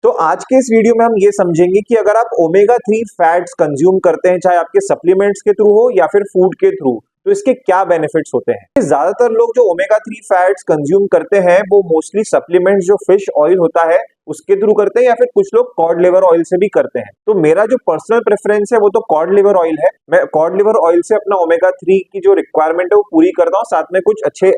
तो आज के इस वीडियो में हम ये समझेंगे कि अगर आप ओमेगा 3 फैट्स कंज्यूम करते हैं, चाहे आपके सप्लीमेंट्स के थ्रू हो या फिर फूड के थ्रू, तो इसके क्या बेनिफिट्स होते हैं। ज्यादातर लोग जो ओमेगा 3 फैट्स कंज्यूम करते हैं वो मोस्टली सप्लीमेंट्स जो फिश ऑयल होता है उसके थ्रू करते हैं, या फिर कुछ लोग कॉड लिवर ऑयल से भी करते हैं। तो मेरा जो पर्सनल प्रेफरेंस है वो तो कॉड लिवर ऑयल है। मैं कॉड लिवर ऑयल से अपना ओमेगा 3 की जो रिक्वायरमेंट है वो पूरी करता हूँ, साथ में कुछ अच्छे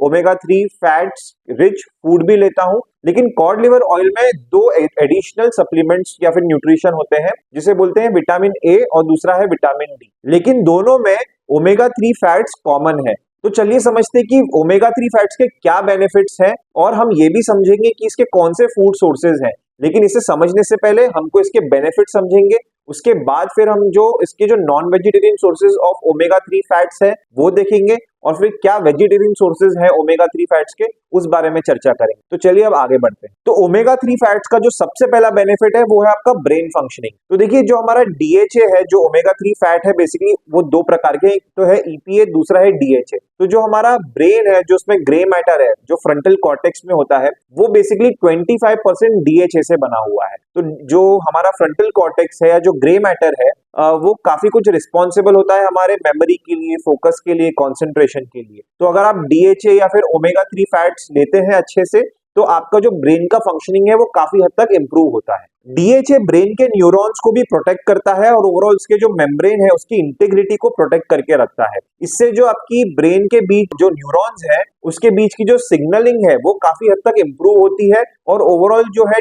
ओमेगा 3 फैट्स रिच फूड भी लेता हूँ। लेकिन कॉड लिवर ऑयल में दो एडिशनल सप्लीमेंट्स या फिर न्यूट्रिशन होते हैं, जिसे बोलते हैं विटामिन ए और दूसरा है विटामिन डी। लेकिन दोनों में ओमेगा 3 फैट्स कॉमन है। तो चलिए समझते हैं कि ओमेगा 3 फैट्स के क्या बेनिफिट्स हैं, और हम ये भी समझेंगे कि इसके कौन से फूड सोर्सेज हैं। लेकिन इसे समझने से पहले हमको इसके बेनिफिट समझेंगे, उसके बाद फिर हम जो इसके जो non vegetarian sources of omega 3 fats है वो देखेंगे, और फिर क्या वेजिटेरियन सोर्सेज है ओमेगा 3 फैट्स के उस बारे में चर्चा करेंगे। तो चलिए अब आगे बढ़ते हैं। तो ओमेगा 3 फैट्स का जो सबसे पहला बेनिफिट है वो है आपका ब्रेन फंक्शनिंग। तो देखिए, जो हमारा डीएचए है, जो ओमेगा 3 फैट है, बेसिकली वो दो प्रकार के, एक तो है ईपीए, दूसरा है डीएचए। तो जो हमारा ब्रेन है, जो उसमें ग्रे मैटर है, जो फ्रंटल कॉर्टेक्स में होता है, वो बेसिकली 25% डीएचए से बना हुआ है। तो जो हमारा फ्रंटल कॉर्टेक्स है या जो ग्रे मैटर है, वो काफी कुछ रिस्पॉन्सिबल होता है हमारे मेमोरी के लिए, फोकस के लिए, कंसंट्रेशन के लिए। तो अगर आप डीएचए या फिर ओमेगा 3 फैट्स लेते हैं अच्छे से, तो आपका जो ब्रेन का फंक्शनिंग है वो काफी हद तक इंप्रूव होता है। डीएचए ब्रेन के न्यूरॉन्स को भी प्रोटेक्ट करता है, और ओवरऑल उसके जो मेम्ब्रेन है उसकी इंटीग्रिटी को प्रोटेक्ट करके रखता है। इससे जो आपकी ब्रेन के बीच जो न्यूरॉन्स है उसके बीच की जो सिग्नलिंग है वो काफी हद तक इंप्रूव होती है, और ओवरऑल जो है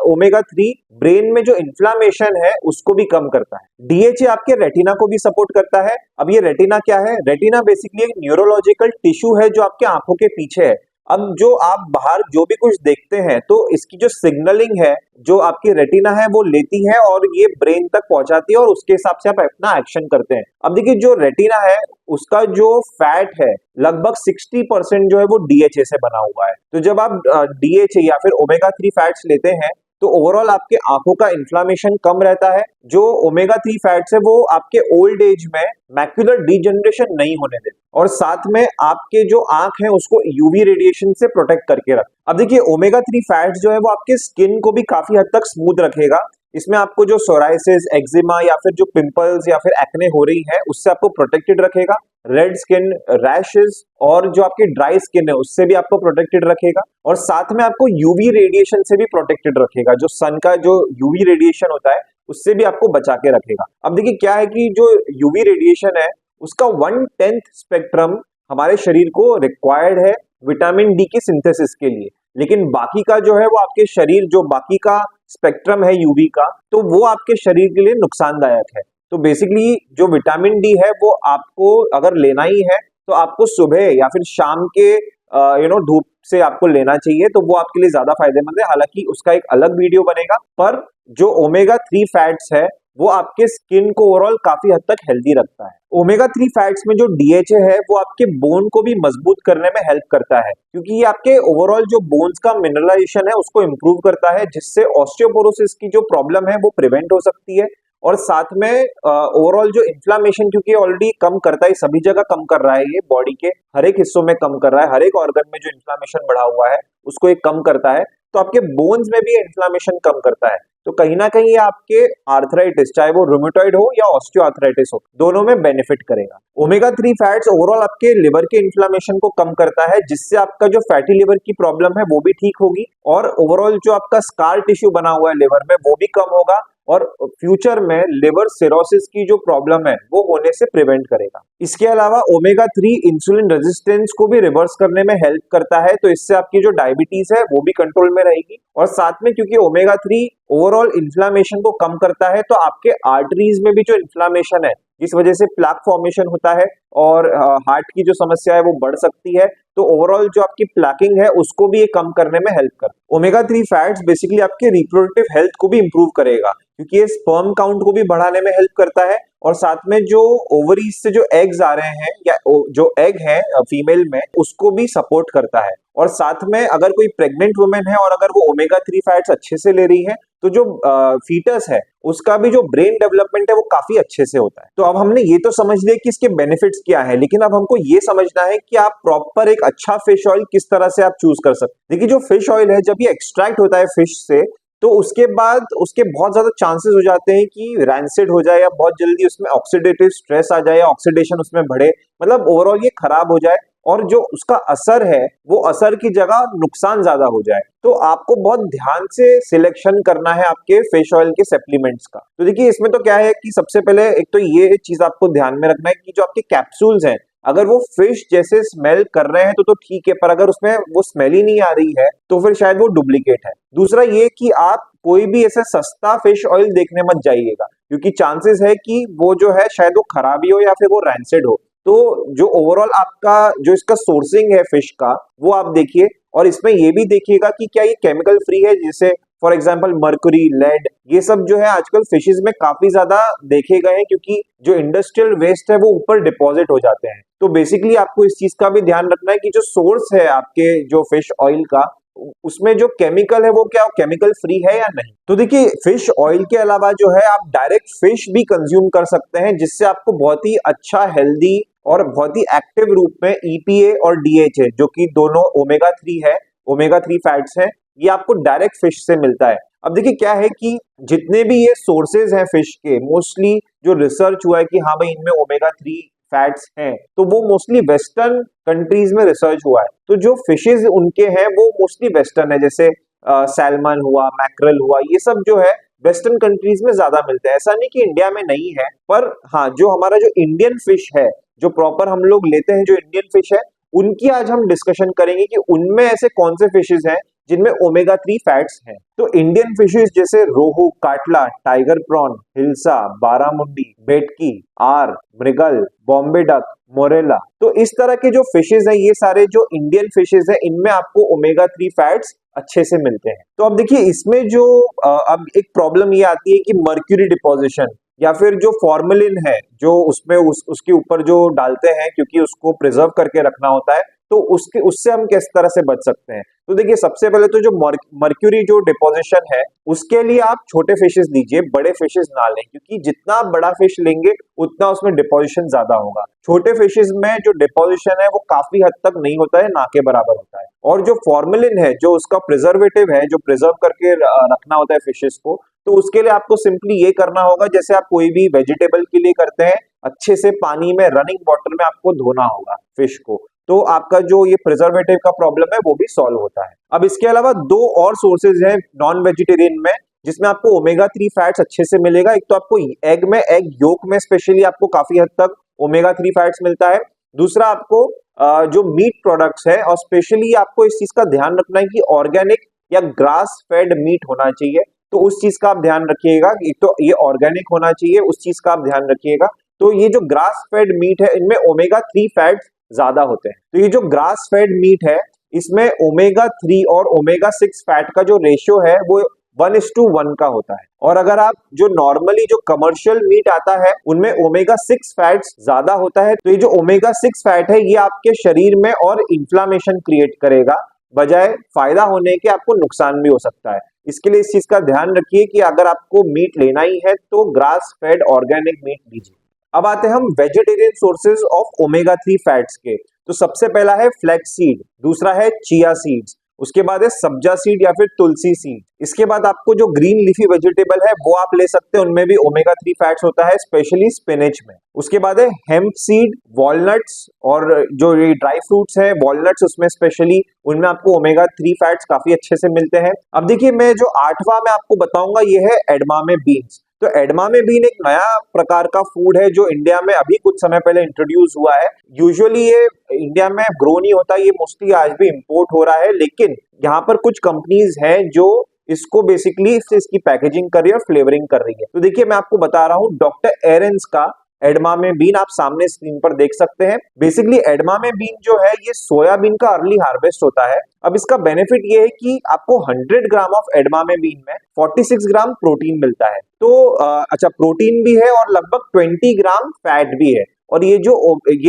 ओमेगा 3 ब्रेन में जो इन्फ्लामेशन है उसको भी कम करता है। डीएचए आपके रेटिना को भी सपोर्ट करता है। अब ये रेटिना क्या है? रेटिना बेसिकली एक न्यूरोलॉजिकल टिश्यू है जो आपके आंखों के पीछे है। अब जो आप बाहर जो भी कुछ देखते हैं, तो इसकी जो सिग्नलिंग है जो आपकी रेटिना है वो लेती है और ये ब्रेन तक पहुंचाती है, और उसके हिसाब से आप अपना एक्शन करते हैं। अब देखिए, जो रेटिना है उसका जो फैट है लगभग 60% जो है वो डीएचए से बना हुआ है। तो जब आप डीएचए या फिर ओमेगा 3 फैट्स लेते हैं तो ओवरऑल आपके आंखों का इन्फ्लामेशन कम रहता है। जो ओमेगा 3 फैट्स है वो आपके ओल्ड एज में मैक्युलर डीजनरेशन नहीं होने देते, और साथ में आपके जो आंख है उसको यूवी रेडिएशन से प्रोटेक्ट करके रख। अब देखिए, ओमेगा 3 फैट्स जो है वो आपके स्किन को भी काफी हद तक स्मूथ रखेगा। इसमें आपको जो सोराइसिस, एक्जिमा या फिर जो पिंपल्स या फिर एक्ने हो रही है उससे आपको प्रोटेक्टेड रखेगा। रेड स्किन, रैशेस और जो आपकी ड्राई स्किन है उससे भी आपको प्रोटेक्टेड रखेगा, और साथ में आपको यूवी रेडिएशन से भी प्रोटेक्टेड रखेगा। जो सन का जो यूवी रेडिएशन होता है उससे भी आपको बचा के रखेगा। अब देखिए, क्या है कि जो यूवी रेडिएशन है उसका 1/10 स्पेक्ट्रम हमारे शरीर को रिक्वायर्ड है विटामिन डी की सिंथेसिस के लिए, लेकिन बाकी का जो है वो आपके शरीर, जो बाकी का स्पेक्ट्रम है यूवी का, तो वो आपके शरीर के लिए नुकसानदायक है। तो बेसिकली जो विटामिन डी है वो आपको अगर लेना ही है तो आपको सुबह या फिर शाम के धूप से आपको लेना चाहिए, तो वो आपके लिए ज्यादा फायदेमंद है। हालांकि उसका एक अलग वीडियो बनेगा, पर जो ओमेगा 3 फैट्स है वो आपके स्किन को ओवरऑल काफी हद तक हेल्दी रखता है। ओमेगा 3 फैट्स में जो डीएचए है वो आपके बोन को भी मजबूत करने में हेल्प करता है, क्योंकि ये आपके ओवरऑल जो बोन्स का मिनरलाइजेशन है उसको इंप्रूव करता है, जिससे ऑस्टियोपोरोसिस की जो प्रॉब्लम है वो प्रिवेंट हो सकती है। और साथ में ओवरऑल जो इन्फ्लामेशन, क्योंकि ऑलरेडी कम करता है, सभी जगह कम कर रहा है, ये बॉडी के हर एक हिस्सों में कम कर रहा है, हर एक ऑर्गन में जो इन्फ्लामेशन बढ़ा हुआ है उसको ये कम करता है। तो आपके बोन्स में भी इन्फ्लामेशन कम करता है। तो कहीं ना कहीं आपके आर्थराइटिस, चाहे वो रूमेटॉइड हो या ऑस्टियोआर्थराइटिस हो, दोनों में बेनिफिट करेगा। ओमेगा 3 फैट्स ओवरऑल आपके लिवर के इन्फ्लामेशन को कम करता है, जिससे आपका जो फैटी लिवर की प्रॉब्लम है वो भी ठीक होगी, और ओवरऑल जो आपका स्कार टिश्यू बना हुआ है लिवर में वो भी कम होगा, और फ्यूचर में लिवर सिरोसिस की जो प्रॉब्लम है वो होने से प्रिवेंट करेगा। इसके अलावा ओमेगा 3 इंसुलिन रेजिस्टेंस को भी रिवर्स करने में हेल्प करता है, तो इससे आपकी जो डायबिटीज है वो भी कंट्रोल में रहेगी। और साथ में क्योंकि ओमेगा 3 ओवरऑल इन्फ्लामेशन को कम करता है, तो आपके आर्टरीज में भी जो इन्फ्लामेशन है जिस वजह से प्लाक फॉर्मेशन होता है और हार्ट की जो समस्या है वो बढ़ सकती है, तो ओवरऑल जो आपकी प्लाकिंग है उसको भी ये कम करने में हेल्प कर। ओमेगा 3 फैट्स बेसिकली आपके रिप्रोडक्टिव हेल्थ को भी इंप्रूव करेगा, क्योंकि ये स्पर्म काउंट को भी बढ़ाने में हेल्प करता है, और साथ में जो ओवरीज से जो एग्स आ रहे हैं या जो एग है फीमेल में उसको भी सपोर्ट करता है। और साथ में अगर कोई प्रेग्नेंट वुमेन है और अगर वो ओमेगा 3 फैट्स अच्छे से ले रही है, तो जो फीटस है उसका भी जो ब्रेन डेवलपमेंट है वो काफी अच्छे से होता है। तो अब हमने ये तो समझ लिया कि इसके बेनिफिट्स क्या है, लेकिन अब हमको ये समझना है कि आप प्रॉपर एक अच्छा फिश ऑयल किस तरह से आप चूज कर सकते हैं। देखिए, जो फिश ऑयल है जब ये एक्सट्रैक्ट होता है फिश से, तो उसके बाद उसके बहुत ज्यादा चांसेस हो जाते हैं कि रैंसिड हो जाए, या बहुत जल्दी उसमें ऑक्सीडेटिव स्ट्रेस आ जाए, ऑक्सीडेशन उसमें बढ़े, मतलब ओवरऑल ये खराब हो जाए, और जो उसका असर है वो असर की जगह नुकसान ज्यादा हो जाए। तो आपको बहुत ध्यान से सिलेक्शन करना है आपके फिश ऑयल के सप्लीमेंट्स का। तो देखिए इसमें तो क्या है कि सबसे पहले एक तो ये चीज आपको ध्यान में रखना है कि जो आपके कैप्सूल्स हैं, अगर वो फिश जैसे स्मेल कर रहे हैं तो ठीक है, पर अगर उसमें वो स्मेल ही नहीं आ रही है तो फिर शायद वो डुप्लीकेट है। दूसरा ये कि आप कोई भी ऐसा सस्ता फिश ऑयल देखने मत जाइएगा, क्योंकि चांसेस है कि वो जो है शायद वो खराबी हो या फिर वो रैंसिड हो। तो जो ओवरऑल आपका जो इसका सोर्सिंग है फिश का, वो आप देखिए, और इसमें ये भी देखिएगा कि क्या ये केमिकल फ्री है, जैसे फॉर एग्जांपल मर्क्यूरी, लेड, ये सब जो है आजकल फिशेज में काफी ज्यादा देखे गए हैं, क्योंकि जो इंडस्ट्रियल वेस्ट है वो ऊपर डिपॉजिट हो जाते हैं। तो बेसिकली आपको इस चीज का भी ध्यान रखना है कि जो सोर्स है आपके जो फिश ऑयल का, उसमें जो केमिकल है वो क्या केमिकल फ्री है या नहीं। तो देखिए फिश ऑयल के अलावा जो है आप डायरेक्ट फिश भी कंज्यूम कर सकते हैं, जिससे आपको बहुत ही अच्छा, हेल्दी और बहुत ही एक्टिव रूप में ईपीए और डीएचए, जो कि दोनों ओमेगा 3 है, ओमेगा 3 फैट्स हैं, ये आपको डायरेक्ट फिश से मिलता है। अब देखिए क्या है कि जितने भी ये सोर्सेज हैं फिश के, मोस्टली जो रिसर्च हुआ है कि हाँ भाई इनमें ओमेगा 3 फैट्स हैं, तो वो मोस्टली वेस्टर्न कंट्रीज में रिसर्च हुआ है। तो जो फिशेज उनके हैं वो मोस्टली वेस्टर्न है, जैसे सैल्मन हुआ, मैक्रेल हुआ, ये सब जो है वेस्टर्न कंट्रीज में ज्यादा मिलते हैं। ऐसा नहीं कि इंडिया में नहीं है, पर हाँ जो हमारा जो इंडियन फिश है, जो प्रॉपर हम लोग लेते हैं, जो इंडियन फिश है, उनकी आज हम डिस्कशन करेंगे कि उनमें ऐसे कौन से फिशेज हैं जिनमें ओमेगा 3 फैट्स हैं। तो इंडियन फिशेज जैसे रोहू, काटला, टाइगर प्रॉन, हिल्सा, बारामुंडी, बेटकी, आर, मृगल, बॉम्बे डक, मोरेला, तो इस तरह के जो फिशेज हैं, ये सारे जो इंडियन फिशेज हैं, इनमें आपको ओमेगा 3 फैट्स अच्छे से मिलते हैं। तो अब देखिए इसमें जो अब एक प्रॉब्लम ये आती है कि मर्क्यूरी डिपोजिशन, या फिर जो फॉर्मेलिन है जो उसमें उसके ऊपर जो डालते हैं, क्योंकि उसको प्रिजर्व करके रखना होता है, तो उससे हम किस तरह से बच सकते हैं। तो देखिए सबसे पहले तो जो मर्क्यूरी जो डिपोजिशन है, उसके लिए आप छोटे फिशेस लीजिए, बड़े फिशेस ना लें, क्योंकि जितना बड़ा फिश लेंगे उतना उसमें डिपोजिशन ज्यादा होगा। छोटे फिशेस में जो डिपोजिशन है वो काफी हद तक नहीं होता है, ना के बराबर होता है। और जो फॉर्मेलिन है, जो उसका प्रिजर्वेटिव है, जो प्रिजर्व करके रखना होता है फिशेस को, तो उसके लिए आपको सिंपली ये करना होगा, जैसे आप कोई भी वेजिटेबल के लिए करते हैं, अच्छे से पानी में, रनिंग वाटर में आपको धोना होगा फिश को, तो आपका जो ये प्रिजर्वेटिव का प्रॉब्लम है वो भी सॉल्व होता है। अब इसके अलावा दो और सोर्सेज हैं नॉन वेजिटेरियन में, जिसमें आपको ओमेगा 3 फैट्स अच्छे से मिलेगा। एक तो आपको एग में, एग योक में स्पेशली आपको काफी हद तक ओमेगा 3 फैट्स मिलता है। दूसरा आपको जो मीट प्रोडक्ट्स है, और स्पेशली आपको इस चीज का ध्यान रखना है कि ऑर्गेनिक या ग्रास फेड मीट होना चाहिए, तो उस चीज का आप ध्यान रखिएगा। एक तो ये ऑर्गेनिक होना चाहिए, उस चीज का आप ध्यान रखिएगा। तो ये जो ग्रास फेड मीट है, इनमें ओमेगा 3 फैट्स ज्यादा होते हैं। तो ये जो ग्रास फेड मीट है, इसमें ओमेगा 3 और ओमेगा 6 फैट का जो रेशियो है वो 1:1 का होता है। और अगर आप जो नॉर्मली जो कमर्शियल मीट आता है, उनमें ओमेगा 6 फैट्स ज्यादा होता है। तो ये जो ओमेगा 6 फैट है, ये आपके शरीर में और इन्फ्लामेशन क्रिएट करेगा, बजाय फायदा होने के आपको नुकसान भी हो सकता है। इसके लिए इस चीज का ध्यान रखिए कि अगर आपको मीट लेना ही है तो ग्रास फेड ऑर्गेनिक मीट लीजिए। अब आते हैं हम vegetarian sources of omega 3 fats के। तो सबसे पहला है फ्लैक्स सीड, दूसरा है चिया सीड्स, उसके बाद है सब्जा सीड या फिर तुलसी सीड। इसके बाद आपको जो ग्रीन लीफी वेजिटेबल है वो आप ले सकते हैं, उनमें भी ओमेगा 3 फैट्स होता है, स्पेशली स्पिनच में। उसके बाद है हेम्प सीड, वॉलनट्स, और जो ये ड्राई फ्रूट्स है वॉलनट्स, उसमें स्पेशली उनमें आपको ओमेगा 3 फैट्स काफी अच्छे से मिलते हैं। अब देखिए मैं जो 8वां मैं आपको बताऊंगा ये है एडमामे बीन्स। तो एडमामे बीन एक नया प्रकार का फूड है जो इंडिया में अभी कुछ समय पहले इंट्रोड्यूस हुआ है। यूजुअली ये इंडिया में ग्रो नहीं होता, ये मोस्टली आज भी इंपोर्ट हो रहा है, लेकिन यहाँ पर कुछ कंपनीज हैं जो इसको बेसिकली इसकी पैकेजिंग कर रही है और फ्लेवरिंग कर रही है। तो देखिए मैं आपको बता रहा हूँ डॉक्टर एरेंस का एडमामे बीन, आप सामने स्क्रीन पर देख सकते हैं। बेसिकली एडमामे बीन जो है ये सोयाबीन का अर्ली हार्वेस्ट होता है। अब इसका बेनिफिट ये है कि आपको 100 ग्राम ऑफ एडमामे बीन में 46 ग्राम प्रोटीन मिलता है। तो अच्छा प्रोटीन भी है और लगभग 20 ग्राम फैट भी है। और ये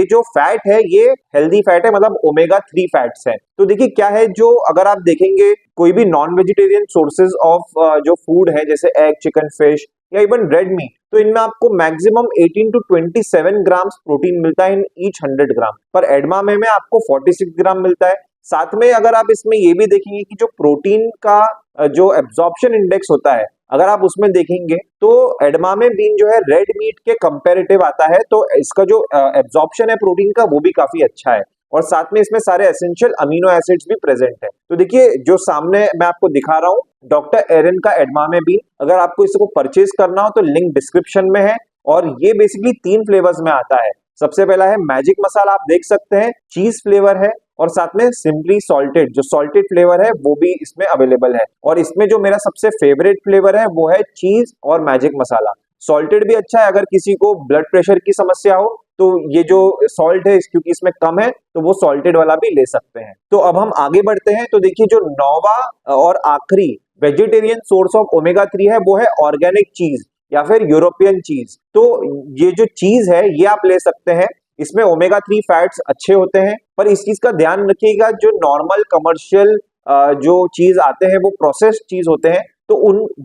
जो फैट है ये हेल्दी फैट है, मतलब ओमेगा 3 फैट्स है। तो देखिए क्या है, जो अगर आप देखेंगे कोई भी नॉन वेजिटेरियन सोर्सेज ऑफ जो फूड है, जैसे एग, चिकन, फिश या इवन रेड मीट, तो इनमें आपको मैक्सिमम 18 to 27 ग्राम प्रोटीन मिलता है इन ईच 100 ग्राम, पर एडमामे में आपको 46 ग्राम मिलता है। साथ में अगर आप इसमें ये भी देखेंगे कि जो प्रोटीन का जो एब्जॉर्प्शन इंडेक्स होता है, अगर आप उसमें देखेंगे तो एडमामे बीन जो है रेड मीट के कंपैरेटिव आता है, तो इसका जो एब्जॉर्प्शन है प्रोटीन का वो भी काफी अच्छा है और साथ में इसमें सारे एसेंशियल अमीनो एसिड्स भी प्रेजेंट है। तो देखिए जो सामने मैं आपको दिखा रहा हूँ डॉक्टर एरन का एडमामे बीन, अगर आपको इसको परचेज करना हो तो लिंक डिस्क्रिप्शन में है और ये बेसिकली 3 फ्लेवर्स में आता है। सबसे पहला है मैजिक मसाला, आप देख सकते हैं चीज फ्लेवर है और साथ में सिंपली सॉल्टेड जो सॉल्टेड फ्लेवर है वो भी इसमें अवेलेबल है और इसमें जो मेरा सबसे फेवरेट फ्लेवर है वो है चीज और मैजिक मसाला। सॉल्टेड भी अच्छा है, अगर किसी को ब्लड प्रेशर की समस्या हो तो ये जो सॉल्ट है क्योंकि इसमें कम है तो वो सॉल्टेड वाला भी ले सकते हैं। तो अब हम आगे बढ़ते हैं, तो देखिए जो 9वां और आखिरी वेजिटेरियन सोर्स ऑफ ओमेगा 3 है वो है ऑर्गेनिक चीज या फिर यूरोपियन चीज। तो ये जो चीज है ये आप ले सकते हैं, इसमें ओमेगा 3 फैट्स अच्छे होते हैं, पर इस चीज का ध्यान रखिएगा जो नॉर्मल कमर्शियल जो चीज आते हैं वो प्रोसेस्ड चीज होते हैं, तो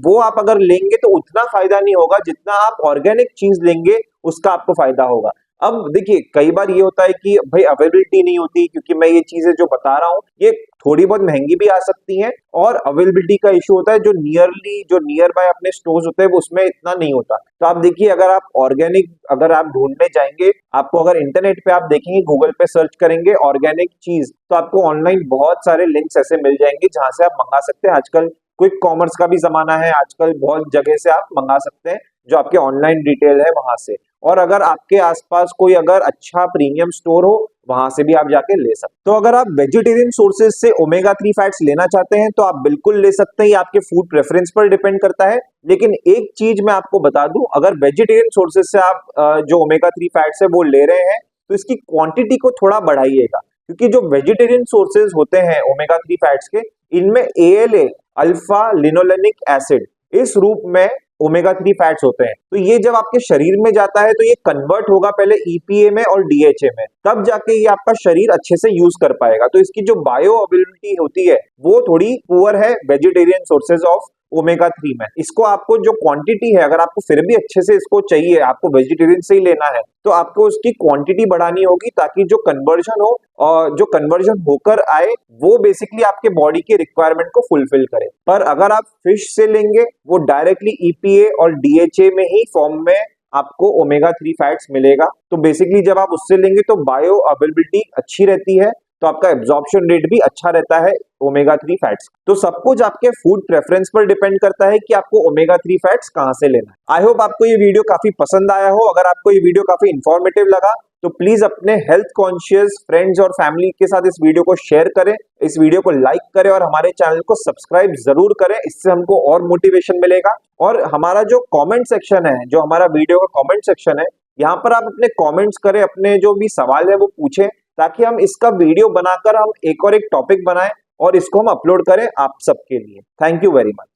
वो आप अगर लेंगे तो उतना फायदा नहीं होगा जितना आप ऑर्गेनिक चीज लेंगे उसका आपको फायदा होगा। अब देखिए कई बार ये होता है कि भाई अवेलेबिलिटी नहीं होती, क्योंकि मैं ये चीजें जो बता रहा हूँ ये थोड़ी बहुत महंगी भी आ सकती हैं और अवेलेबिलिटी का इशू होता है जो नियर बाय अपने स्टोर्स होते हैं उसमें इतना नहीं होता। तो आप देखिए अगर आप ऑर्गेनिक अगर आप ढूंढने जाएंगे, आपको अगर इंटरनेट पे आप देखेंगे गूगल पे सर्च करेंगे ऑर्गेनिक चीज तो आपको ऑनलाइन बहुत सारे लिंक्स ऐसे मिल जाएंगे जहां से आप मंगा सकते हैं। आजकल क्विक कॉमर्स का भी जमाना है, आजकल बहुत जगह से आप मंगा सकते हैं जो आपके ऑनलाइन डिटेल है वहां से। और अगर आपके आसपास कोई अगर अच्छा प्रीमियम स्टोर हो वहां से भी आप जाके ले सकते हैं। तो अगर आप वेजिटेरियन सोर्सेज से ओमेगा 3 फैट्स लेना चाहते हैं तो आप बिल्कुल ले सकते हैं, ये आपके फूड प्रेफरेंस पर डिपेंड करता है। लेकिन एक चीज मैं आपको बता दूं, अगर वेजिटेरियन सोर्सेज से आप जो ओमेगा 3 फैट्स है वो ले रहे हैं तो इसकी क्वांटिटी को थोड़ा बढ़ाइएगा, क्योंकि जो वेजिटेरियन सोर्सेज होते हैं ओमेगा 3 फैट्स के इनमें ALA अल्फा लिनोलेनिक एसिड इस रूप में ओमेगा 3 फैट्स होते हैं। तो ये जब आपके शरीर में जाता है तो ये कन्वर्ट होगा पहले EPA में और DHA में, तब जाके ये आपका शरीर अच्छे से यूज कर पाएगा। तो इसकी जो बायो अवेलेबिलिटी होती है वो थोड़ी पुअर है वेजिटेरियन सोर्सेज ऑफ ओमेगा 3 में। इसको आपको जो क्वांटिटी है, अगर आपको फिर भी अच्छे से इसको चाहिए, आपको वेजिटेरियन से ही लेना है तो आपको उसकी क्वांटिटी बढ़ानी होगी ताकि जो कन्वर्जन हो और जो कन्वर्जन होकर आए वो बेसिकली आपके बॉडी के रिक्वायरमेंट को फुलफिल करे। पर अगर आप फिश से लेंगे वो डायरेक्टली EPA और DHA में ही फॉर्म में आपको ओमेगा 3 फैट्स मिलेगा। तो बेसिकली जब आप उससे लेंगे तो बायो अवेलेबिलिटी अच्छी रहती है, तो आपका एब्जॉर्प्शन रेट भी अच्छा रहता है ओमेगा 3 फैट्स। तो सब कुछ आपके फूड प्रेफरेंस पर डिपेंड करता है कि आपको ओमेगा 3 फैट्स कहां से लेना है। आई होप आपको ये वीडियो काफी पसंद आया हो। अगर आपको ये वीडियो काफी इंफॉर्मेटिव लगा तो प्लीज अपने हेल्थ कॉन्शियस फ्रेंड्स और फैमिली के साथ इस वीडियो को शेयर करें, इस वीडियो को लाइक करें और हमारे चैनल को सब्सक्राइब जरूर करें, इससे हमको और मोटिवेशन मिलेगा। और हमारा जो कमेंट सेक्शन है, जो हमारा वीडियो का कमेंट सेक्शन है, यहाँ पर आप अपने कमेंट्स करें, अपने जो भी सवाल है वो पूछें, ताकि हम इसका वीडियो बनाकर हम एक और एक टॉपिक बनाएं और इसको हम अपलोड करें आप सबके लिए। Thank you very much.